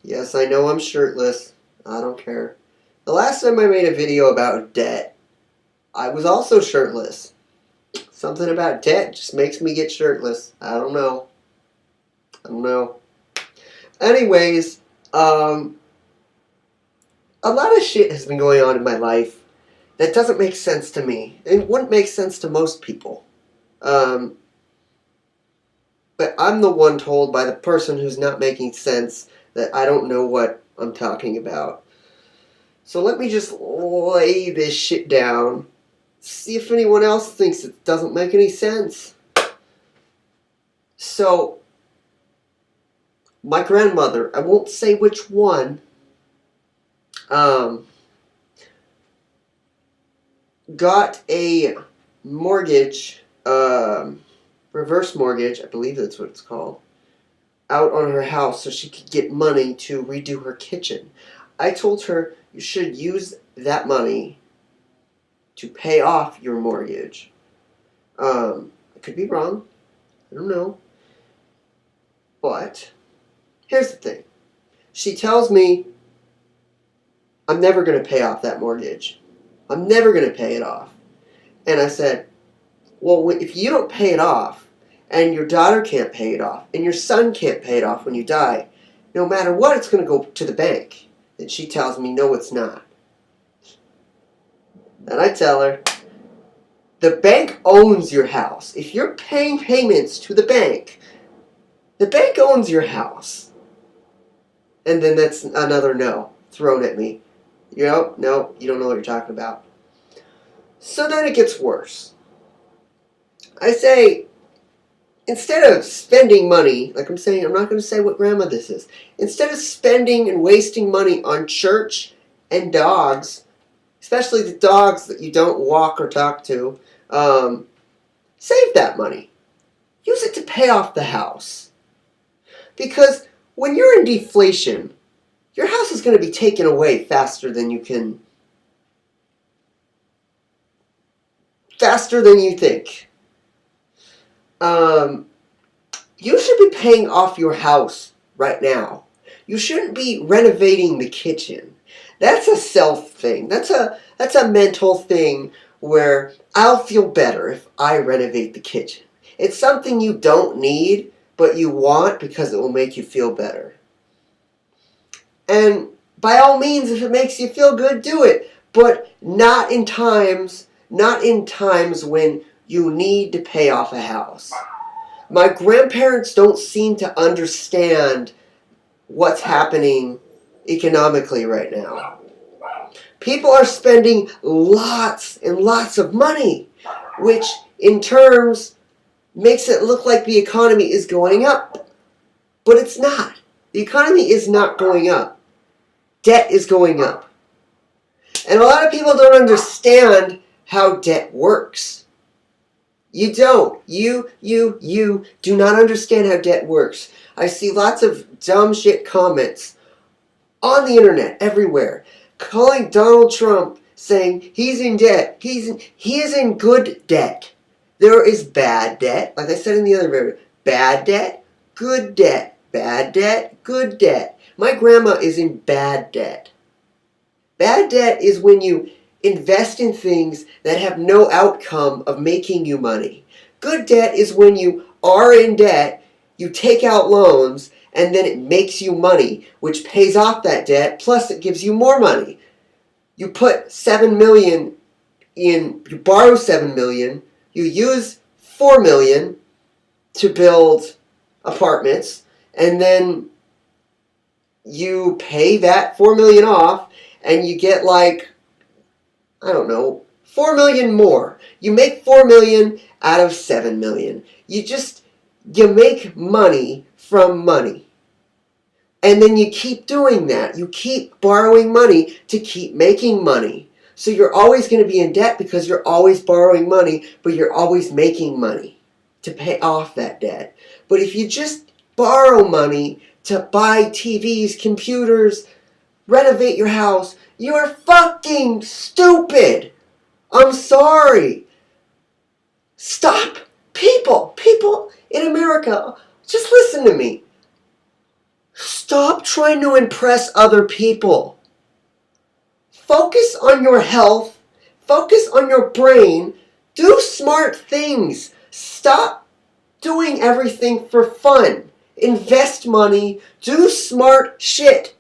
Yes, I know I'm shirtless. I don't care. The last time I made a video about debt, I was also shirtless. Something about debt just makes me get shirtless. I don't know. I don't know. Anyways, a lot of shit has been going on in my life that doesn't make sense to me. It wouldn't make sense to most people. Um, but I'm the one told by the person who's not making sense that I don't know what I'm talking about. So let me just lay this shit down. See if anyone else thinks it doesn't make any sense. So, my grandmother, I won't say which one, got a mortgage, reverse mortgage, I believe that's what it's called, out on her house so she could get money to redo her kitchen. I told her you should use that money to pay off your mortgage. I could be wrong. I don't know. But here's the thing. She tells me I'm never going to pay off that mortgage. I'm never going to pay it off. And I said, well, if you don't pay it off, and your daughter can't pay it off, and your son can't pay it off when you die, no matter what, it's going to go to the bank. And she tells me, no, it's not. And I tell her, the bank owns your house. If you're paying payments to the bank owns your house. And then that's another no thrown at me. No, you don't know what you're talking about. So then it gets worse. I say, instead of spending money, like I'm saying, I'm not going to say what grandma this is. Instead of spending and wasting money on church and dogs, especially the dogs that you don't walk or talk to, save that money. Use it to pay off the house. Because when you're in deflation, your house is going to be taken away faster than you think. You should be paying off your house right now. You shouldn't be renovating the kitchen. That's a self thing. That's a mental thing where I'll feel better if I renovate the kitchen. It's something you don't need, but you want because it will make you feel better. And by all means, if it makes you feel good, do it. But not in times when you need to pay off a house. My grandparents don't seem to understand what's happening economically right now. People are spending lots and lots of money, which in terms makes it look like the economy is going up. But it's not. The economy is not going up. Debt is going up. And a lot of people don't understand how debt works. You don't. You do not understand how debt works. I see lots of dumb shit comments on the internet, everywhere, calling Donald Trump, saying he's in debt. He is in good debt. There is bad debt, like I said in the other video. Bad debt, good debt. Bad debt, good debt. My grandma is in bad debt. Bad debt is when you invest in things that have no outcome of making you money. Good debt is when you are in debt, you take out loans, and then it makes you money, which pays off that debt, plus it gives you more money. You put $7 million in, you borrow $7 million, you use $4 million to build apartments, and then you pay that $4 million off, and you get like, I don't know, $4 million more. You make $4 million out of $7 million. You make money from money. And then you keep doing that. You keep borrowing money to keep making money. So you're always going to be in debt because you're always borrowing money, but you're always making money to pay off that debt. But if you just borrow money to buy TVs, computers, renovate your house, you're fucking stupid. I'm sorry. Stop. People in America, just listen to me. Stop trying to impress other people. Focus on your health. Focus on your brain. Do smart things. Stop doing everything for fun. Invest money. Do smart shit.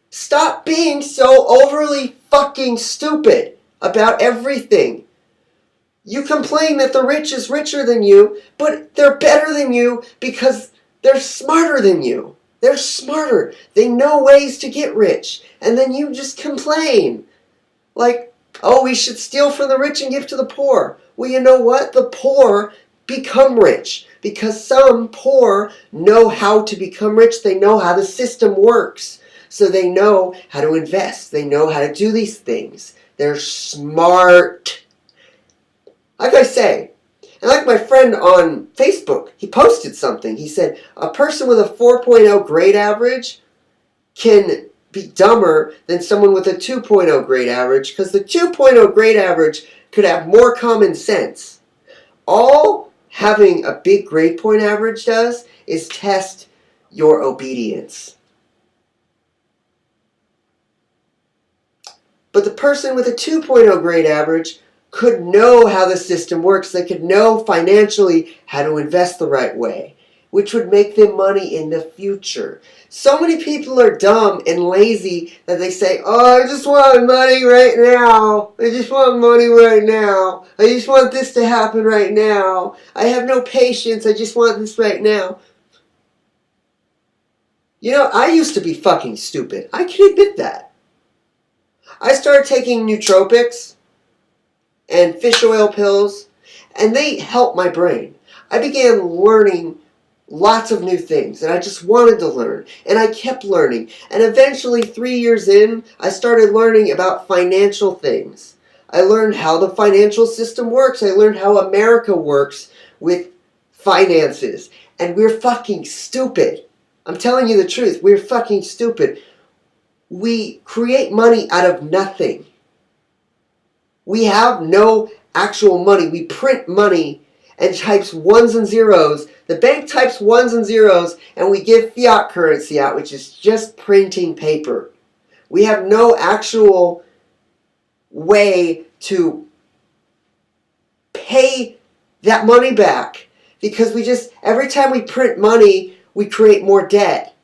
Stop being so overly fucking stupid about everything. You complain that the rich is richer than you, but they're better than you because they're smarter than you. They're smarter. They know ways to get rich. And then you just complain. Like, oh, we should steal from the rich and give to the poor. Well, you know what? The poor become rich because some poor know how to become rich. They know how the system works. So they know how to invest. They know how to do these things. They're smart. Like I say, and like my friend on Facebook, he posted something. He said, a person with a 4.0 grade average can be dumber than someone with a 2.0 grade average because the 2.0 grade average could have more common sense. All having a big grade point average does is test your obedience. But the person with a 2.0 grade average could know how the system works. They could know financially how to invest the right way, which would make them money in the future. So many people are dumb and lazy that they say, oh, I just want money right now. I just want money right now. I just want this to happen right now. I have no patience. I just want this right now. You know, I used to be fucking stupid. I can admit that. I started taking nootropics and fish oil pills, and they helped my brain. I began learning lots of new things, and I just wanted to learn, and I kept learning. And eventually, 3 years in, I started learning about financial things. I learned how the financial system works. I learned how America works with finances. And we're fucking stupid. I'm telling you the truth. We're fucking stupid. We create money out of nothing. We have no actual money. We print money and types ones and zeros. The bank types ones and zeros, and we give fiat currency out, which is just printing paper. We have no actual way to pay that money back because we just, every time we print money, we create more debt.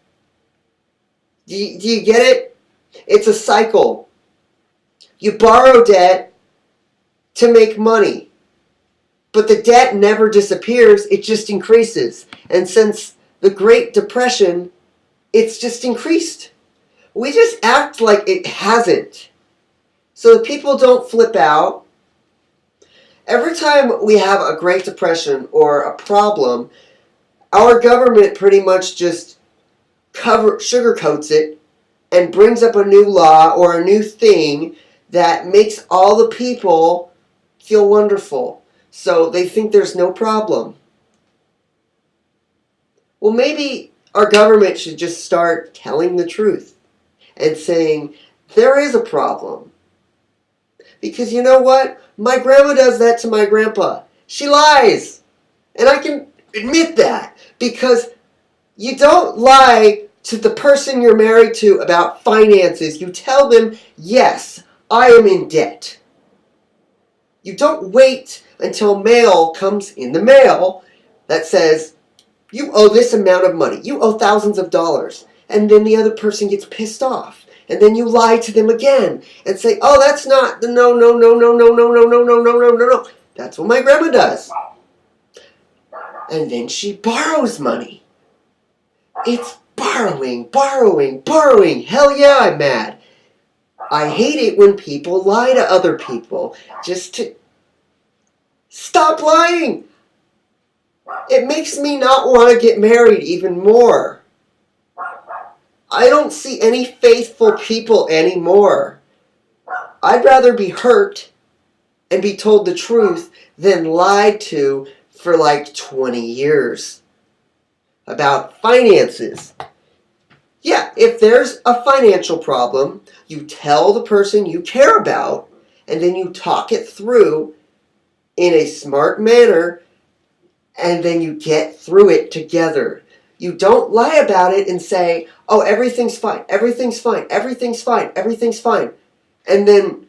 Do you get it? It's a cycle. You borrow debt to make money. But the debt never disappears, it just increases. And since the Great Depression, it's just increased. We just act like it hasn't. So that people don't flip out. Every time we have a Great Depression or a problem, our government pretty much just sugarcoats it and brings up a new law or a new thing that makes all the people feel wonderful. So they think there's no problem. Well, maybe our government should just start telling the truth and saying, there is a problem. Because you know what? My grandma does that to my grandpa. She lies. And I can admit that. Because you don't lie to the person you're married to about finances. You tell them, yes, I am in debt. You don't wait until mail comes in the mail that says, you owe this amount of money. You owe thousands of dollars. And then the other person gets pissed off. And then you lie to them again and say, oh, that's not, no. That's what my grandma does. And then she borrows money. It's borrowing. Hell yeah, I'm mad. I hate it when people lie to other people just to stop lying. It makes me not want to get married even more. I don't see any faithful people anymore. I'd rather be hurt and be told the truth than lied to for like 20 years about finances. Yeah, if there's a financial problem, you tell the person you care about, and then you talk it through in a smart manner, and then you get through it together. You don't lie about it and say, oh, everything's fine, everything's fine, everything's fine, everything's fine. And then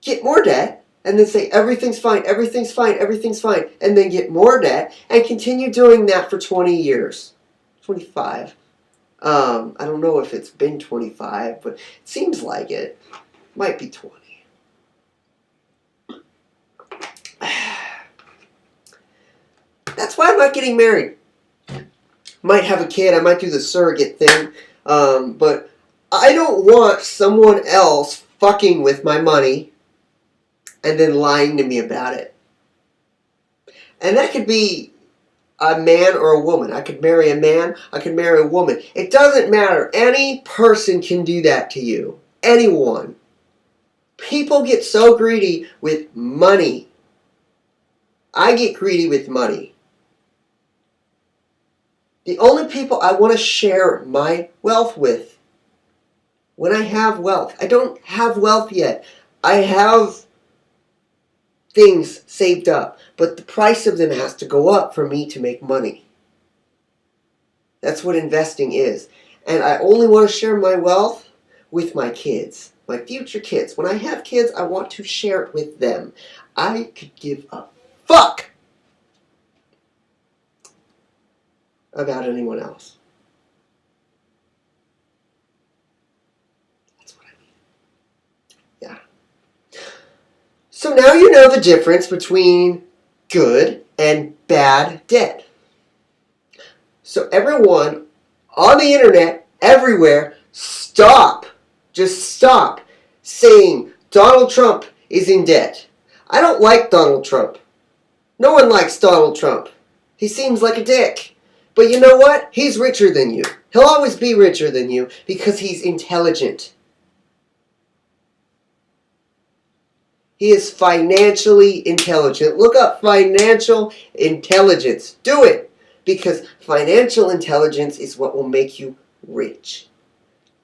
get more debt, and then say, everything's fine, everything's fine, everything's fine. And then get more debt, and continue doing that for 20 years. 25. I don't know if it's been 25, but it seems like it. Might be 20. That's why I'm not getting married. Might have a kid, I might do the surrogate thing, but I don't want someone else fucking with my money and then lying to me about it. And that could be a man or a woman. I could marry a man, I could marry a woman. It doesn't matter. Any person can do that to you. Anyone. People get so greedy with money. I get greedy with money. The only people I want to share my wealth with, when I have wealth. I don't have wealth yet. I have things saved up, but the price of them has to go up for me to make money. That's what investing is. And I only want to share my wealth with my kids, my future kids. When I have kids, I want to share it with them. I could give a fuck about anyone else. That's what I mean. Yeah. So now you know the difference between good and bad debt. So everyone on the internet, everywhere, stop. Just stop saying Donald Trump is in debt. I don't like Donald Trump. No one likes Donald Trump. He seems like a dick. But you know what? He's richer than you. He'll always be richer than you because he's intelligent. He is financially intelligent. Look up financial intelligence. Do it. Because financial intelligence is what will make you rich.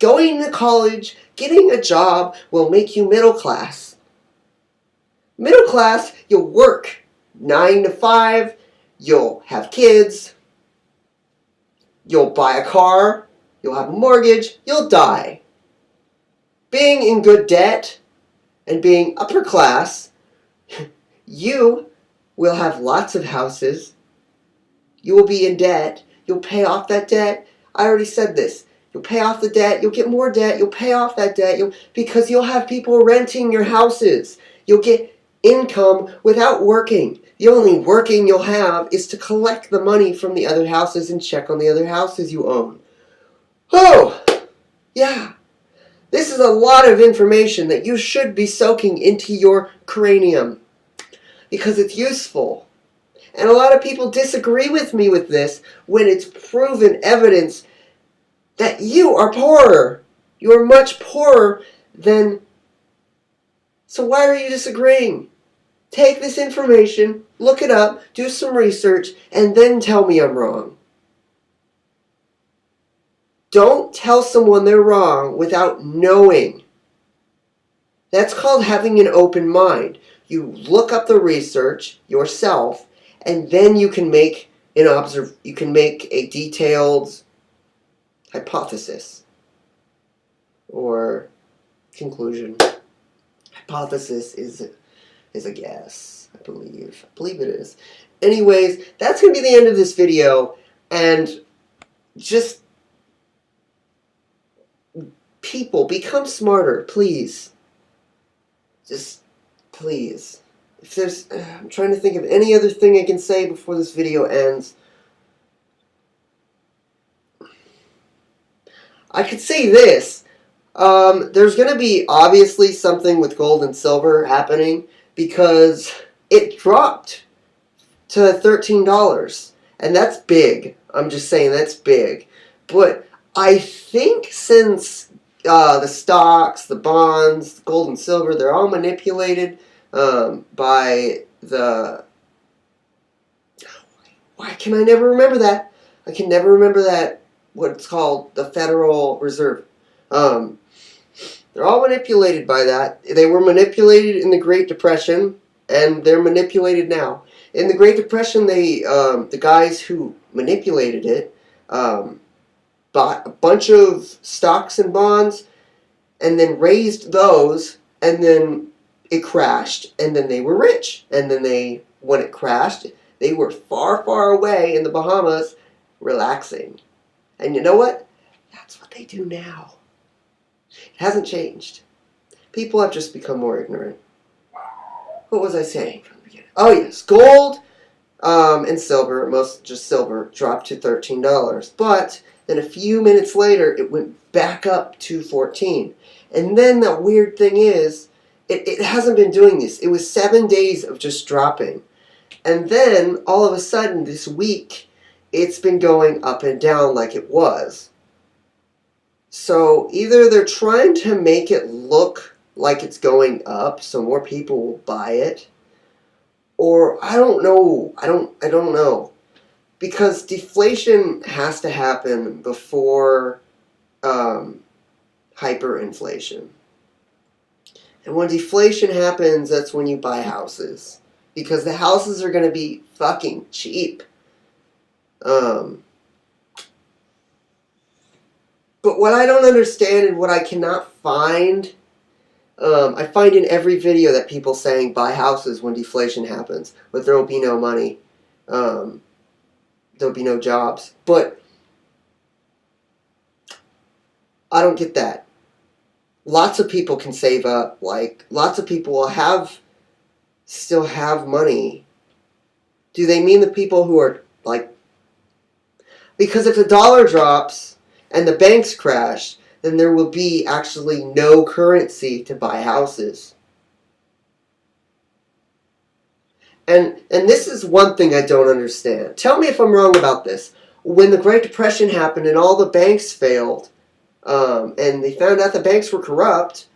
Going to college, getting a job will make you middle class. Middle class, you'll work 9 to 5. You'll have kids. You'll buy a car, you'll have a mortgage, you'll die. Being in good debt and being upper class, you will have lots of houses. You will be in debt. You'll pay off that debt. I already said this. You'll pay off the debt. You'll get more debt. You'll pay off that debt because you'll have people renting your houses. You'll get income without working. The only working you'll have is to collect the money from the other houses and check on the other houses you own. Oh, yeah. This is a lot of information that you should be soaking into your cranium because it's useful. And a lot of people disagree with me with this when it's proven evidence that you are poorer. You are much poorer than... So why are you disagreeing? Take this information, look it up, do some research, and then tell me I'm wrong. Don't tell someone they're wrong without knowing. That's called having an open mind. You look up the research yourself, and then you can make a detailed hypothesis or conclusion. Hypothesis is a guess, I believe. I believe it is. Anyways, that's going to be the end of this video. And just, people, become smarter, please. Just, please. If there's, I'm trying to think of any other thing I can say before this video ends. I could say this. There's going to be obviously something with gold and silver happening because it dropped to $13. And that's big. I'm just saying that's big. But I think since the stocks, the bonds, gold and silver, they're all manipulated by the... Why can I never remember that? I can never remember that, what it's called, the Federal Reserve. They're all manipulated by that. They were manipulated in the Great Depression, and they're manipulated now. In the Great Depression, the guys who manipulated it bought a bunch of stocks and bonds, and then raised those, and then it crashed, and then they were rich. And then when it crashed, they were far, far away in the Bahamas, relaxing. And you know what? That's what they do now. It hasn't changed. People have just become more ignorant. What was I saying from the beginning? Oh yes, gold and silver, most just silver, dropped to $13. But then a few minutes later, it went back up to $14. And then the weird thing is, it hasn't been doing this. It was 7 days of just dropping. And then, all of a sudden, this week, it's been going up and down like it was. So, either they're trying to make it look like it's going up so more people will buy it, or I don't know. I don't know. Because deflation has to happen before hyperinflation. And when deflation happens, that's when you buy houses. Because the houses are going to be fucking cheap. But what I don't understand and what I cannot find, I find in every video that people saying buy houses when deflation happens, but there will be no money. There'll be no jobs. But I don't get that. Lots of people can save up. Like, lots of people will still have money. Do they mean the people who are, like... Because if the dollar drops and the banks crash, then there will be actually no currency to buy houses. And this is one thing I don't understand. Tell me if I'm wrong about this. When the Great Depression happened and all the banks failed, and they found out the banks were corrupt,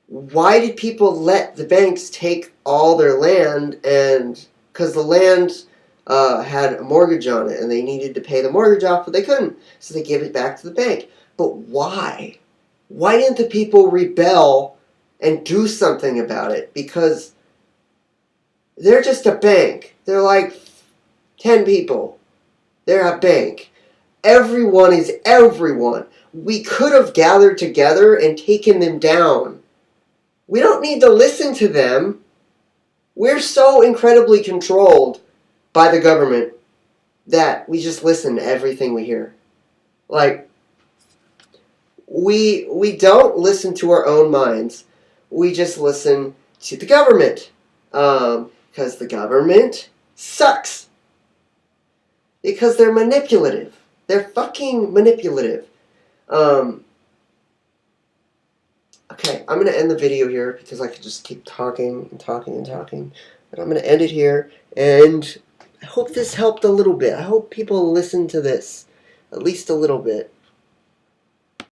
why did people let the banks take all their land? And because the land had a mortgage on it and they needed to pay the mortgage off, but they couldn't, so they gave it back to the bank. But why? Why didn't the people rebel and do something about it? Because they're just a bank. They're like 10 people. They're a bank. Everyone is everyone. We could have gathered together and taken them down. We don't need to listen to them. We're so incredibly controlled by the government that we just listen to everything we hear. Like, we don't listen to our own minds. We just listen to the government. Because the government sucks. Because they're manipulative. They're fucking manipulative. Okay, I'm going to end the video here because I could just keep talking and talking and talking. But I'm going to end it here, and I hope this helped a little bit. I hope people listen to this at least a little bit.